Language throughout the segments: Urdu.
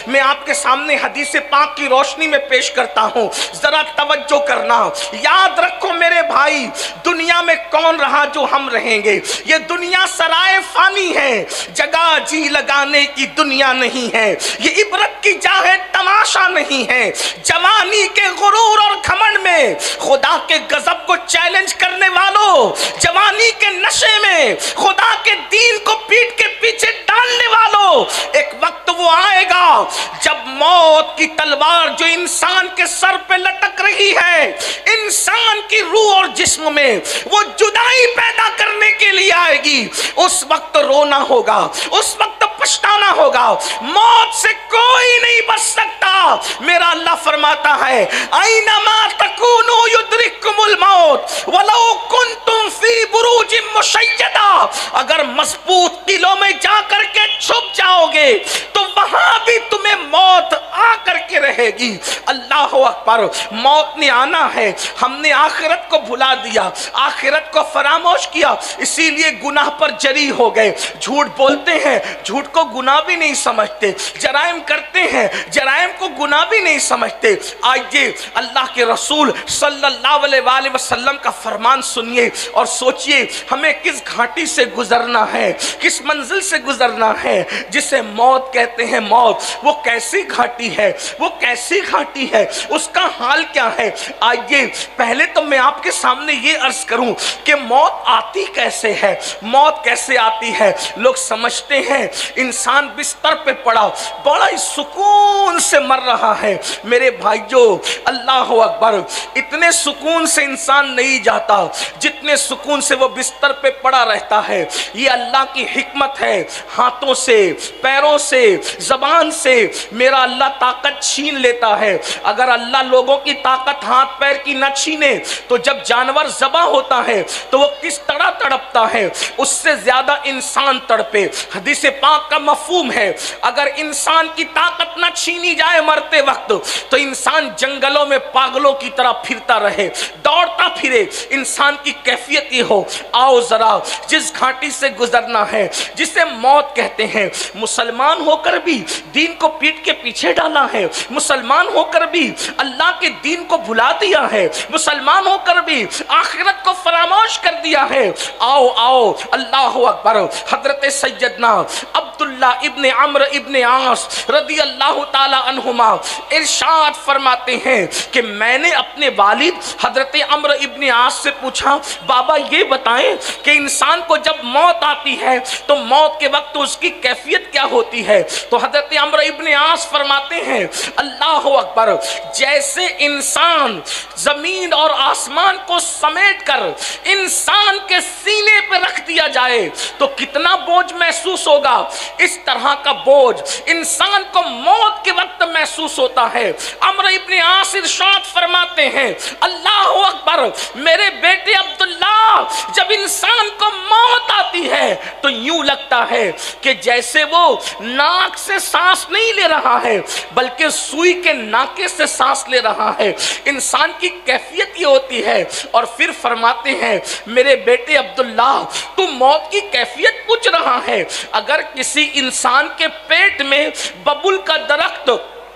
میں آپ کے سامنے حدیث پاک کی روشنی میں پیش کرتا ہوں، ذرا توجہ کرنا۔ یاد رکھو میرے بھائی، دنیا میں کون رہا جو ہم رہیں گے؟ یہ دنیا سرائے فانی ہے، جگہ جی لگانے کی دنیا نہیں ہے، یہ عبرت کی جا ہے، تماشا نہیں ہے۔ جوانی کے غرور اور گھمنڈ میں خدا کے غضب کو چیلنج کرنے والوں، جوانی کے نشے میں خدا کے دین کو پیٹ کے پیچھے ڈالنے والوں، ایک وقت وہ آئے گا جب موت کی تلوار جو انسان کے سر پہ لٹک رہی ہے، انسان کی روح اور جسم میں وہ جدائی پیدا کرنے کے لیے آئے گی۔ اس وقت رونا ہوگا، اس وقت پچھتانا ہوگا، موت سے کوئی نہیں بچ سکتا۔ میرا اللہ فرماتا ہے اینما تکونوا یدرککم الموت ولو کنتم فی بروج مشیدہ، اگر مضبوط قلعوں میں جا کر کے چھپ جاؤ گے تو وہاں بھی تمہیں موت آ کر کے رہے گی۔ اللہ اکبر، موت نے آنا ہے، ہم نے آخرت کو بھلا دیا، آخرت کو فراموش کیا، اسی لیے گناہ پر جری ہو گئے، جھوٹ بولتے ہیں، جھوٹ کو گناہ بھی نہیں سمجھتے، جرائم کرتے ہیں، جرائم کو گناہ بھی نہیں سمجھتے۔ آئیے اللہ کے رسول صلی اللہ علیہ وآلہ وسلم کا فرمان سنیے اور سوچئے ہمیں کس گھاٹی سے گزرنا ہے، کس منزل سے گزرنا ہے جسے موت کہتے ہیں۔ موت وہ کیسی گھاٹی ہے، وہ کیسی گھاٹی ہے، اس کا حال کیا ہے؟ آئیے پہلے تو میں آپ کے سامنے یہ عرض کروں کہ موت آتی کیسے ہے، موت کیسے آتی ہے۔ لوگ سمجھتے ہیں انسان بستر پہ پڑا بڑا ہی سکون سے مر رہا ہے۔ میرے بھائیو اللہ اکبر، اتنے سکون سے انسان نہیں جاتا جتنے سکون سے وہ بستر پہ پڑا رہتا ہے۔ یہ اللہ کی حکمت ہے، ہاتھوں سے، پیروں سے، زبان سے میرا اللہ طاقت چھین لیتا ہے۔ اگر اللہ لوگوں کی طاقت ہاتھ پیر کی نہ چھینے تو جب جانور ذبح ہوتا ہے تو وہ کس طرح تڑپتا ہے، اس سے زیادہ انسان تڑپے۔ حدیث پاک کا مفہوم ہے اگر انسان کی طاقت نہ چھینی جائے مرتے وقت تو انسان جنگلوں میں پاگلوں کی طرح پھرتا رہے، دوڑتا پھرے۔ انسان کی کیفیت یہ ہو، آؤ ذرا جس گھاٹی سے گزرنا ہے جسے موت کہتے ہیں، مسلمان ہو کر بھی دین کو پیٹ کے پیچھے ڈالا ہے، مسلمان ہو کر بھی اللہ کے دین کو بھلا دیا ہے، مسلمان ہو کر بھی آخرت کو فراموش کر دیا ہے۔ آؤ آؤ اللہ اکبر۔ حضرت سیدنا عبداللہ ابن عمرو ابن عاص رضی اللہ تعالی عنہما ارشاد فرماتے ہیں کہ میں نے اپنے والد حضرت عمرو ابن عاص سے پوچھا، بابا یہ بتائیں کہ انسان کو جب موت آتی ہے تو موت کے وقت اس کی کیفیت کیا ہوتی ہے؟ تو حضرت عمرو ابن عاص فرماتے ہیں اللہ اکبر، جیسے انسان زمین اور آسمان کو سمیٹ کر انسان کے سینے پہ رکھ دیا جائے تو کتنا بوجھ محسوس ہوگا، اس طرح کا بوجھ انسان کو موت کے وقت محسوس ہوتا ہے۔ عمرو ابن عاص ارشاد فرماتے ہیں اللہ اکبر، میرے بیٹے عبداللہ، جب انسان کو موت آتی ہے تو یوں لگتا ہے کہ جیسے وہ ناک سے سانس نہیں لے رہا ہے بلکہ سوئی کے ناکے سے سانس لے رہا ہے۔ انسان کی کیفیت یہ ہوتی ہے۔ اور پھر فرماتے ہیں میرے بیٹے عبداللہ، تو موت کی کیفیت پوچھ رہا ہے، اگر کسی انسان کے پیٹ میں ببول کا درخت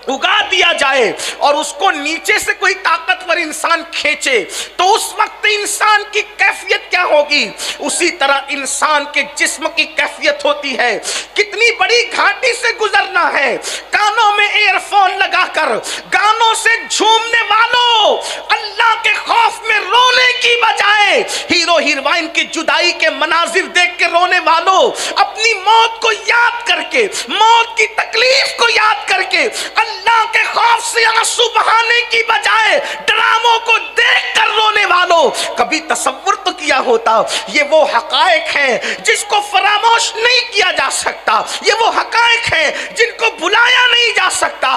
اگا دیا جائے اور اس کو نیچے سے کوئی طاقتور انسان کھینچے تو اس وقت انسان کی کیفیت کیا ہوگی؟ اسی طرح انسان کے جسم کی کیفیت ہوتی ہے۔ کتنی بڑی گھاٹی سے گزرنا ہے، کانوں میں ایئر فون لگا کر گانوں سے جھومنے والوں، اللہ کے خوف میں رونے کی بجائے ہیرو ہیروئن کی جدائی کے مناظر دیکھ کے رونے والوں، اپنی موت کو یاد کر کے، موت کی تکلیف کو یاد کر کے اللہ کے خوف سے آنسو بہانے کی بجائے ڈراموں کو دیکھ کر رونے والوں، کبھی تصور تو کیا ہوتا یہ وہ حقائق ہیں جس کو فراموش نہیں کیا جا سکتا، یہ وہ حقائق ہیں جن کو بھلایا نہیں جا سکتا۔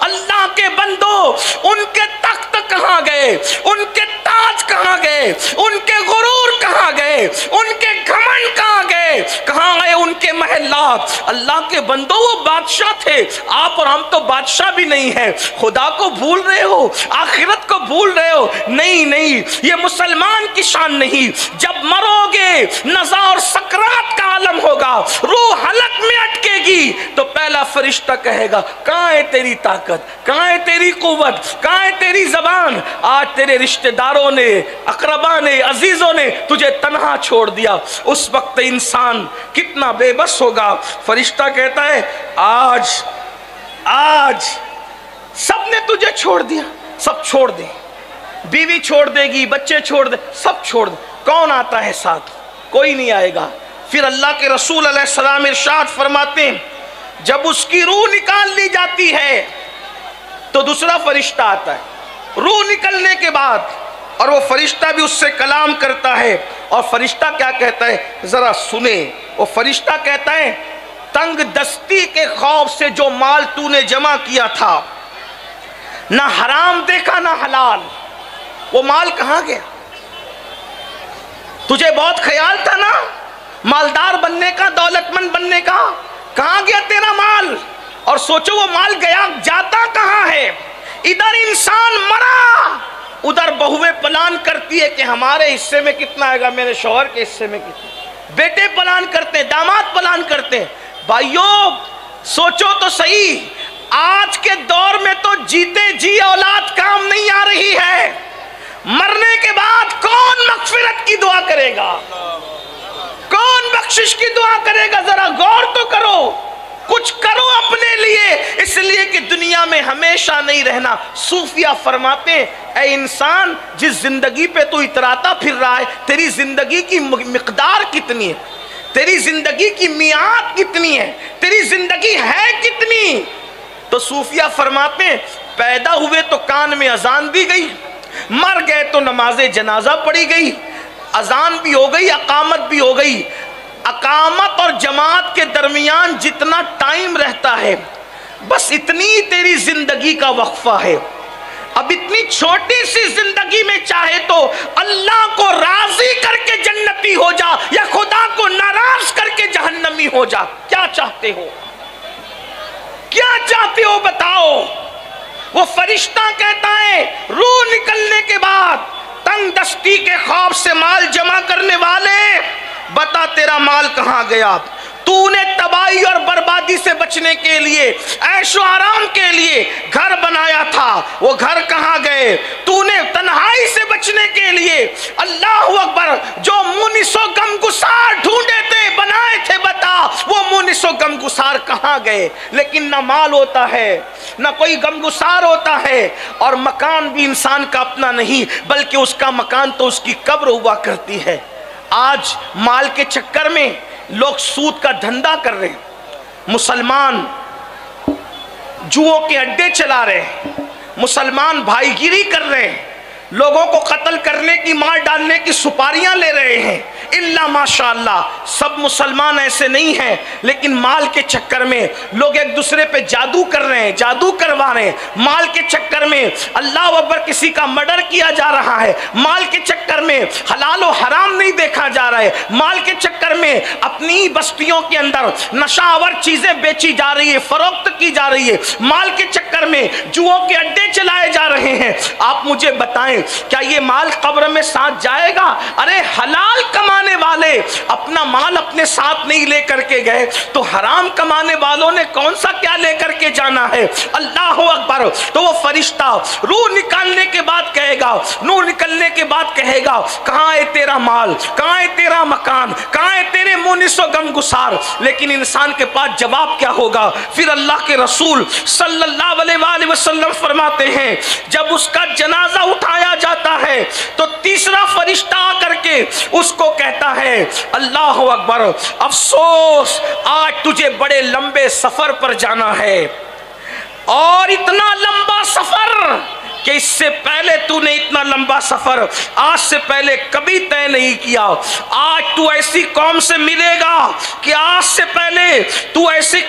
اللہ کے بندو ان کے تخت کہاں گئے، ان کے تاج کہاں گئے، ان کے غرور کہاں گئے، ان کے گھمنڈ کہاں گئے، کہاں گئے ان کے محلات؟ اللہ کے بندو وہ بادشاہ تھے، آپ اور ہم تو بادشاہ بھی نہیں ہیں۔ خدا کو بھول رہے ہو، آخرت کو بھول رہے ہو؟ نہیں نہیں، یہ مسلمان کی شان نہیں۔ جب مرو گے نزا اور سکرات کا عالم ہوگا، روح حلق میں اٹکے گی، تو پہلا فرشتہ کہے گا کہاں ہے تیری طاقت، کہاں ہے تیری قوت، کہاں ہے تیری زبان؟ آج تیرے رشتہ داروں نے، اقربا نے، عزیزوں نے تجھے تنہا چھوڑ دیا، اس وقت انسان کتنا بے بس ہوگا۔ فرشتہ کہتا ہے آج سب نے تجھے چھوڑ دیا، سب چھوڑ دیں، بیوی چھوڑ دے گی، بچے چھوڑ دے، سب چھوڑ دے، کون آتا ہے ساتھ؟ کوئی نہیں آئے گا۔ پھر اللہ کے رسول علیہ السلام ارشاد فرماتے ہیں جب اس کی روح نکال لی جاتی ہے تو دوسرا فرشتہ آتا ہے روح نکلنے کے بعد، اور وہ فرشتہ بھی اس سے کلام کرتا ہے۔ اور فرشتہ کیا کہتا ہے ذرا سنیں، وہ فرشتہ کہتا ہے تنگ دستی کے خوف سے جو مال تو نے جمع کیا تھا، نہ حرام دیکھا نہ حلال، وہ مال کہاں گیا؟ تجھے بہت خیال تھا نا مالدار بننے کا، دولت مند بننے کا، کہاں گیا تیرا مال؟ اور سوچو وہ مال گیا جاتا کہاں ہے؟ ادھر انسان مرا، ادھر بہویں پلان کرتی ہے کہ ہمارے حصے میں کتنا آئے گا، میرے شوہر کے حصے میں کتنا، بیٹے پلان کرتے ہیں، داماد پلان کرتے ہیں۔ بھائیو سوچو تو صحیح، آج کے دور میں تو جیتے جی اولاد کام نہیں آ رہی ہے، مرنے کے بعد کون مغفرت کی دعا کرے گا، کون بخشش کی دعا کرے گا؟ ذرا غور تو کرو، کچھ کرو اپنے لیے، اس لیے کہ دنیا میں ہمیشہ نہیں رہنا۔ صوفیہ فرماتے ہیں اے انسان، جس زندگی پہ تو اتراتا پھر رہا ہے، تیری زندگی کی مقدار کتنی ہے، تیری زندگی کی میعاد کتنی ہے، تیری زندگی ہے کتنی؟ تو صوفیہ فرماتے ہیں پیدا ہوئے تو کان میں اذان دی گئی، مر گئے تو نماز جنازہ پڑھی گئی، اذان بھی ہو گئی، اقامت بھی ہو گئی، اقامت اور جماعت کے درمیان جتنا ٹائم رہتا ہے بس اتنی تیری زندگی کا وقفہ ہے۔ اب اتنی چھوٹی سی زندگی میں چاہے تو اللہ کو راضی کر کے جنتی ہو جا یا خدا کو ناراض کر کے جہنمی ہو جا، کیا چاہتے ہو؟ کیا چاہتے ہو بتاؤ؟ وہ فرشتہ کہتا ہے روح نکلنے کے بعد تنگ دستی کے خوف سے مال جمع کرنے والے، بتا تیرا مال کہاں گیا؟ تو نے تباہی اور بربادی سے بچنے کے لیے، عیش و آرام کے لیے گھر بنایا تھا، وہ گھر کہاں گئے؟ تو نے تنہائی سے بچنے کے لیے اللہ اکبر جو مونس و غمگسار ڈھونڈے تھے، بنائے تھے، بتا وہ مونس و غمگسار کہاں گئے؟ لیکن نہ مال ہوتا ہے، نہ کوئی غمگسار ہوتا ہے، اور مکان بھی انسان کا اپنا نہیں بلکہ اس کا مکان تو اس کی قبر ہوا کرتی ہے۔ آج مال کے چکر میں لوگ سود کا دھندا کر رہے ہیں، مسلمان جوؤں کے اڈے چلا رہے ہیں، مسلمان بھائی گیری کر رہے ہیں، لوگوں کو قتل کرنے کی، مار ڈالنے کی سپاریاں لے رہے ہیں۔ الا ماشاءاللہ سب مسلمان ایسے نہیں ہیں، لیکن مال کے چکر میں لوگ ایک دوسرے پہ جادو کر رہے ہیں، جادو کروا رہے ہیں، مال کے چکر میں اللہ اکبر کسی کا مرڈر کیا جا رہا ہے، مال کے چکر میں حلال و حرام نہیں دیکھا جا رہا ہے، مال کے چکر میں اپنی بستیوں کے اندر نشہ آور چیزیں بیچی جا رہی ہے، فروخت کی جا رہی ہے، مال کے چکر میں جوؤں کے اڈے چلائے جا رہے ہیں۔ آپ مجھے بتائیں کیا یہ مال قبر میں ساتھ جائے گا؟ ارے حلال کمانے والے اپنا مال اپنے ساتھ نہیں لے کر کے گئے تو حرام کمانے والوں نے کون سا کیا لے کر کے جانا ہے؟ اللہ اکبر۔ تو وہ فرشتہ روح نکالنے کے بعد کہے گا، نور نکلنے کے بعد کہے گا کہاں ہے تیرا مال، کہاں ہے تیرا مکان، کہاں ہے تیرے مونس و غمگسار؟ لیکن انسان کے پاس جواب کیا ہوگا؟ پھر اللہ کے رسول صلی اللہ علیہ وآلہ وسلم فرماتے ہیں جب اس کا جنازہ اٹھایا جاتا ہے تو تیسرا فرشتہ آ کر کے اس کو کہتا ہے اللہ اکبر، افسوس آج تجھے بڑے لمبے سفر پر جانا ہے، اور اتنا لمبا سفر کہ اس سے پہلے تو نے اتنا لمبا سفر آج سے پہلے کبھی طے نہیں کیا۔ آج تو ایسی قوم سے ملے گا کہ آج سے پہلے تو ایسے